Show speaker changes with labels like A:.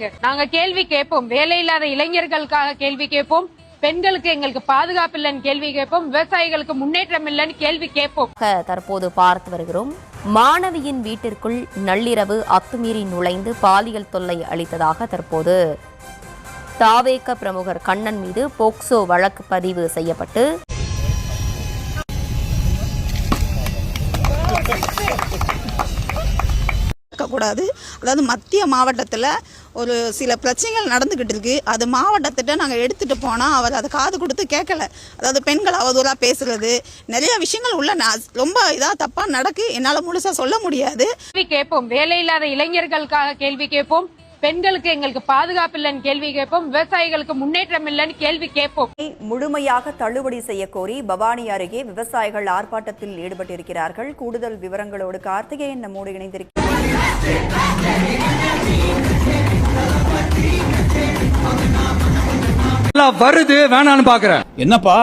A: நாங்க கேள்வி கேட்போம். வேலை இல்லாத இளைஞர்களுக்காக கேள்வி கேட்போம். பெண்களுக்கு எங்களுக்கு பாதுகாப்பு இல்லைன்னு கேள்வி கேட்போம். விவசாயிகளுக்கு முன்னேற்றம் இல்லைன்னு கேள்வி கேட்போம்.
B: தற்போது பார்த்து வருகிறோம். மாணவியின் வீட்டிற்குள் நள்ளிரவு அத்துமீறி நுழைந்து பாலியல் தொல்லை அளித்ததாக தற்போது தாவேக பிரமுகர் கண்ணன் மீது போக்சோ வழக்கு பதிவு செய்யப்பட்டு
C: கூடாது. அதாவது மத்திய மாவட்டத்தில் ஒரு சில பிரச்சனைகள் நடந்துகிட்டு இருக்கு. அது மாவட்டத்திட்ட நாங்கள் எடுத்துட்டு போனால் அவர் அதை காது கொடுத்து கேட்கல. அதாவது பெண்கள் அவதூறாக பேசுறது, நிறைய விஷயங்கள் உள்ள ரொம்ப இதாக தப்பாக நடக்கு. என்னால் முழுசா சொல்ல முடியாது.
A: கேள்வி கேட்போம். வேலை இல்லாத இளைஞர்களுக்காக கேள்வி கேட்போம். பெண்களுக்கு எங்களுக்கு பாதுகாப்பு இல்லைன்னு கேள்வி கேட்போம். விவசாயிகளுக்கு முன்னேற்றம் இல்லைன்னு கேள்வி கேட்போம்.
D: முழுமையாக தள்ளுபடி செய்ய கோரி பவானி அருகே விவசாயிகள் ஆர்ப்பாட்டத்தில் ஈடுபட்டிருக்கிறார்கள். கூடுதல் விவரங்களோடு கார்த்திகேயன் நம்மோடு இணைந்திருக்கிறார்.
E: வருது வேணான்னு பாக்குறேன்.
F: என்னப்பா